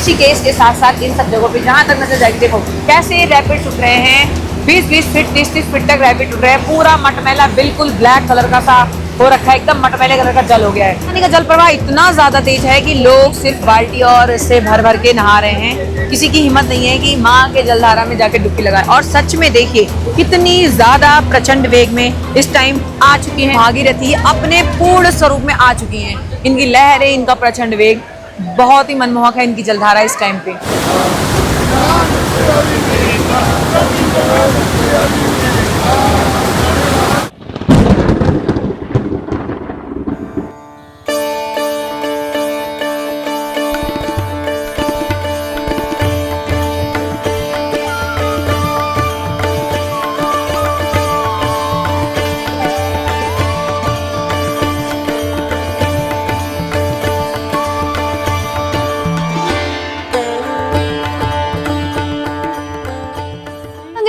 ऋषिकेश के साथ साथ इन सब जगहों पे जहाँ तक नजर जाएगी देखो कैसे रैपिड उठ रहे हैं। 20-20 फीट 30-30 फीट तक रैपिड उठ रहे हैं। पूरा मटमैला बिल्कुल ब्लैक कलर का सा हो रखा है, एकदम मटमैले कलर का जल हो गया है। पानी का जल प्रवाह इतना ज्यादा तेज है कि लोग सिर्फ बाल्टी और इससे भर भर के नहा रहे हैं। किसी की हिम्मत नहीं है कि माँ के जलधारा में जाके डुबकी लगाए। और सच में देखिए कितनी ज्यादा प्रचंड वेग में इस टाइम आ चुकी हैं भागीरथी, अपने पूर्ण स्वरूप में आ चुकी हैं। इनकी लहरें, इनका प्रचंड वेग बहुत ही मनमोहक है, इनकी जलधारा इस टाइम पे।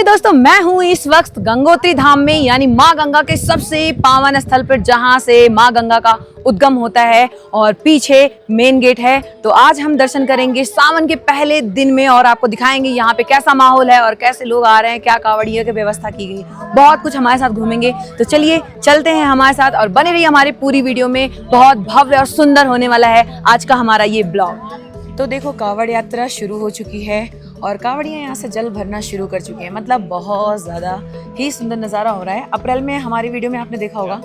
दोस्तों मैं हूँ इस वक्त गंगोत्री धाम में, यानी माँ गंगा के सबसे पावन स्थल पर, जहाँ से माँ गंगा का उद्गम होता है और पीछे मेन गेट है। तो आज हम दर्शन करेंगे सावन के पहले दिन में और आपको दिखाएंगे यहाँ पे कैसा माहौल है और कैसे लोग आ रहे हैं, क्या कांवड़ियों की व्यवस्था की गई, बहुत कुछ हमारे साथ घूमेंगे। तो चलिए चलते हैं हमारे साथ और बने रहिए हमारी पूरी वीडियो में। बहुत भव्य और सुंदर होने वाला है आज का हमारा ये ब्लॉग। तो देखो कांवड़ यात्रा शुरू हो चुकी है और कांवड़ियाँ यहाँ से जल भरना शुरू कर चुके हैं। मतलब बहुत ज़्यादा ही सुंदर नज़ारा हो रहा है। अप्रैल में हमारी वीडियो में आपने देखा होगा,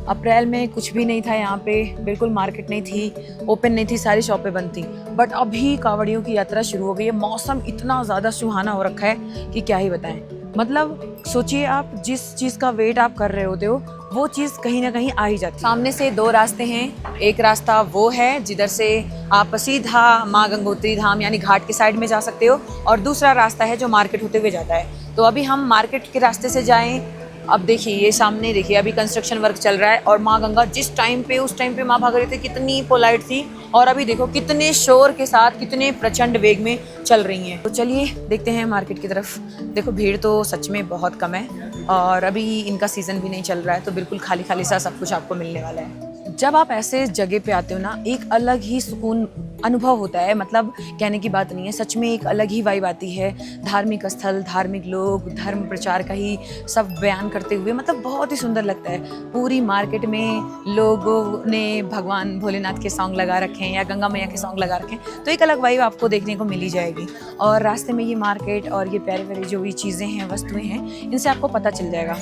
अप्रैल में कुछ भी नहीं था यहाँ पे, बिल्कुल मार्केट नहीं थी, ओपन नहीं थी, सारी शॉपें बंद थी। बट अभी कांवड़ियों की यात्रा शुरू हो गई है। मौसम इतना ज़्यादा सुहाना हो रखा है कि क्या ही बताएं। मतलब सोचिए आप जिस चीज़ का वेट आप कर रहे होते हो वो चीज़ कहीं ना कहीं आ ही जाती है। सामने से दो रास्ते हैं। एक रास्ता वो है जिधर से आप सीधा माँ गंगोत्री धाम यानी घाट की साइड में जा सकते हो, और दूसरा रास्ता है जो मार्केट होते हुए जाता है। तो अभी हम मार्केट के रास्ते से जाएं। अब देखिए ये सामने देखिए अभी कंस्ट्रक्शन वर्क चल रहा है और माँ गंगा जिस टाइम पे उस टाइम पे माँ भागीरथी कितनी पोलाइट थी और अभी देखो कितने शोर के साथ कितने प्रचंड वेग में चल रही हैं। तो चलिए देखते हैं मार्केट की तरफ। देखो भीड़ तो सच में बहुत कम है और अभी इनका सीजन भी नहीं चल रहा है, तो बिल्कुल खाली खाली सा सब कुछ आपको मिलने वाला है। जब आप ऐसे जगह पे आते हो ना, एक अलग ही सुकून अनुभव होता है। मतलब कहने की बात नहीं है, सच में एक अलग ही वाइब आती है। धार्मिक स्थल, धार्मिक लोग, धर्म प्रचार का ही सब बयान करते हुए, मतलब बहुत ही सुंदर लगता है। पूरी मार्केट में लोगों ने भगवान भोलेनाथ के सॉन्ग लगा रखे हैं या गंगा मैया के सॉन्ग लगा रखे हैं, तो एक अलग वाइब आपको देखने को मिल ही जाएगी। और रास्ते में ये मार्केट और ये प्यारे प्यारे जो भी चीज़ें हैं, वस्तुएं हैं, इनसे आपको पता चल जाएगा।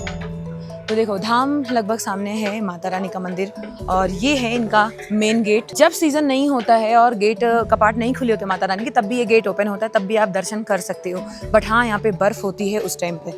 तो देखो धाम लगभग सामने है, माता रानी का मंदिर, और ये है इनका मेन गेट। जब सीजन नहीं होता है और गेट कपाट नहीं खुले होते माता रानी के, तब भी ये गेट ओपन होता है, तब भी आप दर्शन कर सकते हो। बट हाँ, यहाँ पे बर्फ होती है उस टाइम पे।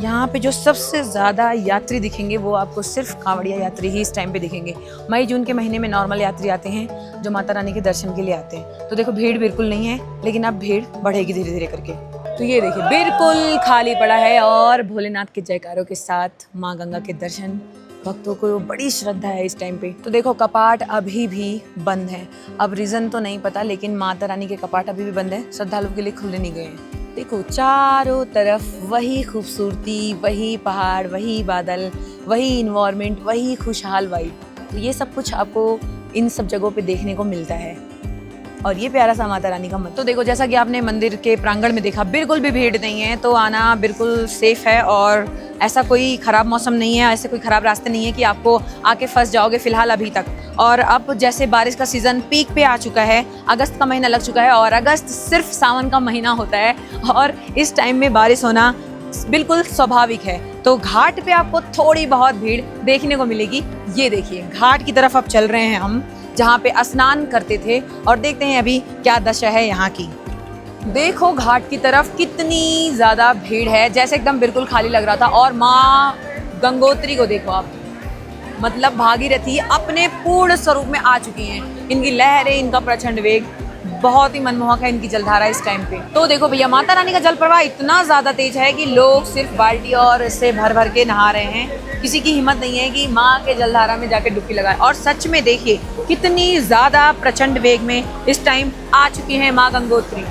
यहाँ पे जो सबसे ज़्यादा यात्री दिखेंगे वो आपको सिर्फ कांवड़िया यात्री ही इस टाइम पे दिखेंगे। मई जून के महीने में नॉर्मल यात्री आते हैं जो माता रानी के दर्शन के लिए आते हैं। तो देखो भीड़ बिल्कुल नहीं है, लेकिन अब भीड़ बढ़ेगी धीरे धीरे करके। तो ये देखिए बिल्कुल खाली पड़ा है और भोलेनाथ के जयकारों के साथ माँ गंगा के दर्शन। भक्तों को बड़ी श्रद्धा है इस टाइम पे। तो देखो कपाट अभी भी बंद है। अब रीज़न तो नहीं पता, लेकिन माता रानी के कपाट अभी भी बंद है, श्रद्धालुओं के लिए खुले नहीं गए हैं। देखो चारों तरफ वही खूबसूरती, वही पहाड़, वही बादल, वही इन्वायरमेंट, वही खुशहाल वाइब। तो ये सब कुछ आपको इन सब जगहों पे देखने को मिलता है। और ये प्यारा सा माता रानी का मंदिर। तो देखो जैसा कि आपने मंदिर के प्रांगण में देखा, बिल्कुल भी भीड़ नहीं है, तो आना बिल्कुल सेफ है और ऐसा कोई ख़राब मौसम नहीं है, ऐसे कोई ख़राब रास्ते नहीं है कि आपको आके फंस जाओगे फ़िलहाल अभी तक। और अब जैसे बारिश का सीज़न पीक पे आ चुका है, अगस्त का महीना लग चुका है और अगस्त सिर्फ सावन का महीना होता है और इस टाइम में बारिश होना बिल्कुल स्वाभाविक है। तो घाट पे आपको थोड़ी बहुत भीड़ देखने को मिलेगी। ये देखिए घाट की तरफ अब चल रहे हैं हम, जहाँ पे स्नान करते थे, और देखते हैं अभी क्या दशा है यहाँ की। देखो घाट की तरफ कितनी ज़्यादा भीड़ है, जैसे एकदम बिल्कुल खाली लग रहा था। और माँ गंगोत्री को देखो आप, मतलब भागीरथी अपने पूर्ण स्वरूप में आ चुकी हैं। इनकी लहरें, इनका प्रचंड वेग बहुत ही मनमोहक है, इनकी जलधारा इस टाइम पे। तो देखो भैया माता रानी का जल प्रवाह इतना ज़्यादा तेज है कि लोग सिर्फ बाल्टी और इससे भर भर के नहा रहे हैं। किसी की हिम्मत नहीं है कि माँ के जलधारा में जाके डुबकी लगाए। और सच में देखिए कितनी ज़्यादा प्रचंड वेग में इस टाइम आ चुकी हैं माँ गंगोत्री।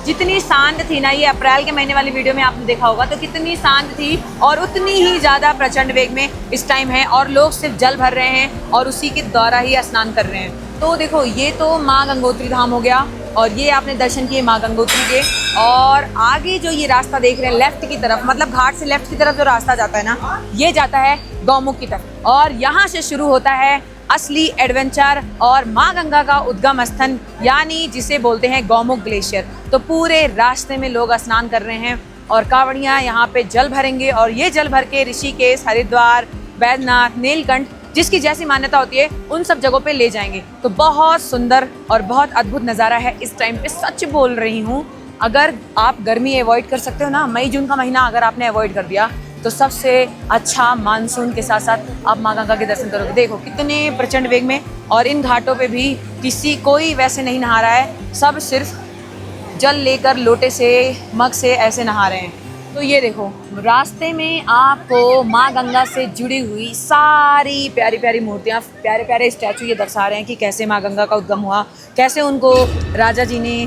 जितनी शांत थी ना, ये अप्रैल के महीने वाली वीडियो में आपने देखा होगा तो कितनी शांत थी, और उतनी ही ज़्यादा प्रचंड वेग में इस टाइम है, और लोग सिर्फ जल भर रहे हैं और उसी के द्वारा ही स्नान कर रहे हैं। तो देखो, ये तो माँ गंगोत्री धाम हो गया, और ये आपने दर्शन किए माँ गंगोत्री के। और आगे जो ये रास्ता देख रहे हैं लेफ्ट की तरफ, मतलब घाट से लेफ्ट की तरफ जो रास्ता जाता है ना, ये जाता है गौमुख की तरफ, और यहाँ से शुरू होता है असली एडवेंचर और माँ गंगा का उद्गम स्थल, यानी जिसे बोलते हैं गौमुख ग्लेशियर। तो पूरे रास्ते में लोग स्नान कर रहे हैं और कांवड़ियाँ यहाँ पे जल भरेंगे, और ये जल भर के ऋषिकेश, हरिद्वार, बैद्यनाथ, नीलकंठ, जिसकी जैसी मान्यता होती है उन सब जगहों पे ले जाएंगे। तो बहुत सुंदर और बहुत अद्भुत नज़ारा है इस टाइम पे, सच बोल रही हूँ। अगर आप गर्मी अवॉइड कर सकते हो ना, मई जून का महीना अगर आपने अवॉइड कर दिया, तो सबसे अच्छा मानसून के साथ साथ आप माँ गंगा के दर्शन करोगे। देखो कितने प्रचंड वेग में, और इन घाटों पे भी कोई वैसे नहीं नहा रहा है, सब सिर्फ जल लेकर लोटे से, मग से ऐसे नहा रहे हैं। तो ये देखो, रास्ते में आपको माँ गंगा से जुड़ी हुई सारी प्यारी प्यारी मूर्तियाँ, प्यारे प्यारे स्टैचू ये दर्शा रहे हैं कि कैसे माँ गंगा का उद्गम हुआ, कैसे उनको राजा जी ने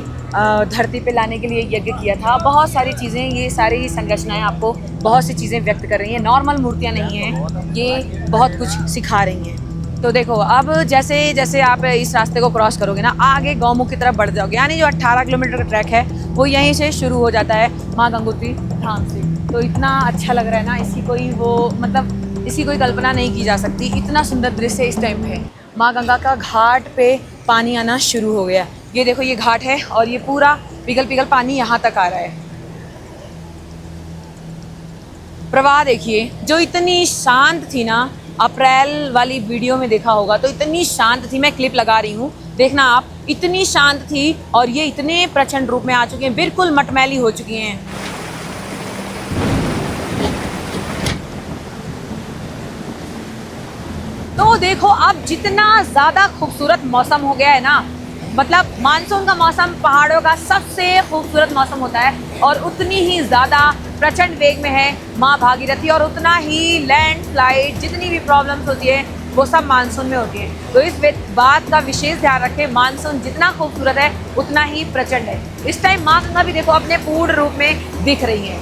धरती पे लाने के लिए यज्ञ किया था। बहुत सारी चीज़ें, ये सारी संरचनाएं आपको बहुत सी चीज़ें व्यक्त कर रही हैं, नॉर्मल मूर्तियाँ नहीं हैं, ये बहुत कुछ सिखा रही हैं। तो देखो, अब जैसे जैसे आप इस रास्ते को क्रॉस करोगे ना, आगे गौमुख की तरफ बढ़ जाओगे, यानी जो 18 किलोमीटर का ट्रैक है वो यहीं से शुरू हो जाता है माँ गंगोत्री धाम से। तो इतना अच्छा लग रहा है ना, इसकी कोई इसकी कोई कल्पना नहीं की जा सकती। इतना सुंदर दृश्य इस टाइम है। माँ गंगा का घाट पे पानी आना शुरू हो गया। ये देखो, ये घाट है और ये पूरा पिघल पिघल पानी यहाँ तक आ रहा है। प्रवाह देखिए, जो इतनी शांत थी ना, अप्रैल वाली वीडियो में देखा होगा तो इतनी शांत थी, मैं क्लिप लगा रही हूँ, देखना आप, इतनी शांत थी, और ये इतने प्रचंड रूप में आ चुके हैं, बिल्कुल मटमैली हो चुकी हैं। तो देखो, अब जितना ज़्यादा खूबसूरत मौसम हो गया है ना, मतलब मानसून का मौसम पहाड़ों का सबसे खूबसूरत मौसम होता है, और उतनी ही ज़्यादा प्रचंड वेग में है माँ भागीरथी, और उतना ही लैंडस्लाइड, जितनी भी प्रॉब्लम्स होती है वो सब मानसून में होती है। तो इस बात का विशेष ध्यान रखें, मानसून जितना खूबसूरत है उतना ही प्रचंड है। इस टाइम माँ गंगा भी देखो अपने पूर्ण रूप में दिख रही है,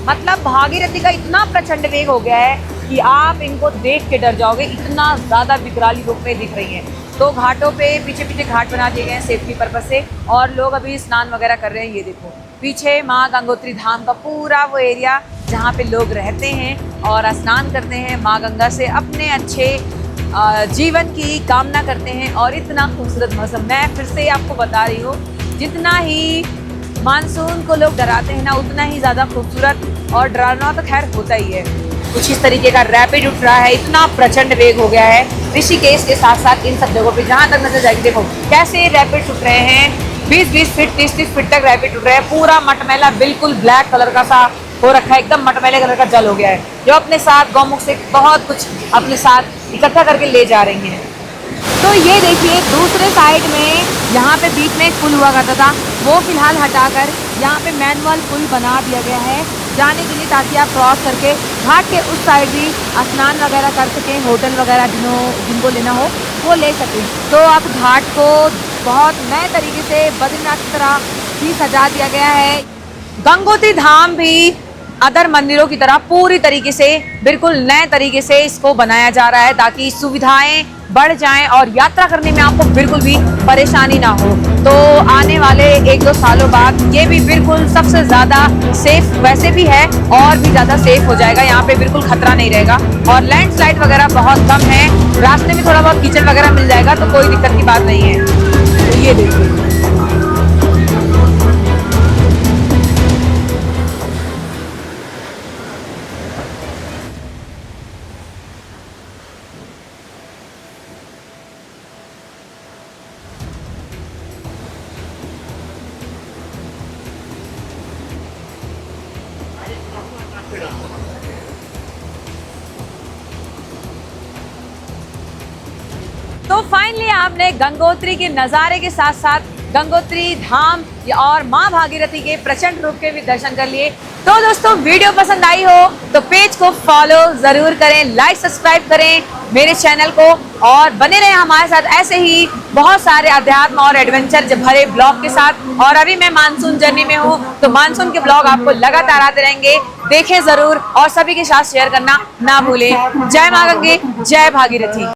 मतलब भागीरथी का इतना प्रचंड वेग हो गया है कि आप इनको देख के डर जाओगे, इतना ज़्यादा विकराली रूप में दिख रही हैं। तो घाटों पे पीछे पीछे घाट बना दिए गए हैं सेफ्टी पर्पज़ से, और लोग अभी स्नान वगैरह कर रहे हैं। ये देखो पीछे माँ गंगोत्री धाम का पूरा वो एरिया जहाँ पे लोग रहते हैं और स्नान करते हैं, माँ गंगा से अपने अच्छे जीवन की कामना करते हैं। और इतना खूबसूरत मौसम, मैं फिर से आपको बता रही हूँ, जितना ही मानसून को लोग डराते हैं ना, उतना ही ज़्यादा खूबसूरत और डरावना तो खैर होता ही है। कुछ इस तरीके का रैपिड उठ रहा है, इतना प्रचंड वेग हो गया है ऋषिकेश के साथ साथ इन सब जगहों पे, जहाँ तक नजर जाएगी देखो कैसे रैपिड उठ रहे हैं। 20-20 फीट 30-30 फीट तक रैपिड उठ रहे हैं। पूरा मटमैला बिल्कुल ब्लैक कलर का सा हो रखा है, एकदम मटमैले कलर का जल हो गया है, जो अपने साथ गौमुख से बहुत कुछ अपने साथ इकट्ठा करके ले जा रही हैं। तो ये देखिए, दूसरे साइड में यहाँ पे बीच में एक पुल हुआ करता था, वो फिलहाल हटाकर यहाँ पे मैनुअल पुल बना दिया गया है जाने के लिए, ताकि आप क्रॉस करके घाट के उस साइड भी स्नान वगैरह कर सकें, होटल वगैरह जिनको लेना हो वो ले सकें। तो अब घाट को बहुत नए तरीके से बद्रीनाथ की तरह भी सजा दिया गया है। गंगोत्री धाम भी अदर मंदिरों की तरह पूरी तरीके से बिल्कुल नए तरीके से इसको बनाया जा रहा है, ताकि सुविधाएं बढ़ जाएं और यात्रा करने में आपको बिल्कुल भी परेशानी ना हो। तो आने वाले 1-2 सालों बाद ये भी बिल्कुल सबसे ज़्यादा सेफ वैसे भी है, और भी ज़्यादा सेफ हो जाएगा। यहाँ पे बिल्कुल खतरा नहीं रहेगा, और लैंडस्लाइड वगैरह बहुत कम है, रास्ते में थोड़ा बहुत कीचड़ वगैरह मिल जाएगा, तो कोई दिक्कत की बात नहीं है। तो ये देखिए, तो फाइनली आपने गंगोत्री के नज़ारे के साथ साथ गंगोत्री धाम और माँ भागीरथी के प्रचंड रूप के भी दर्शन कर लिए। तो दोस्तों वीडियो पसंद आई हो तो पेज को फॉलो जरूर करें, लाइक सब्सक्राइब करें मेरे चैनल को और बने रहें हमारे साथ ऐसे ही बहुत सारे अध्यात्म और एडवेंचर भरे ब्लॉग के साथ। और अभी मैं मानसून जर्नी में हूँ तो मानसून के ब्लॉग आपको लगातार आते रहेंगे, देखें जरूर और सभी के साथ शेयर करना ना भूलें। जय माँ गंगे, जय भागीरथी।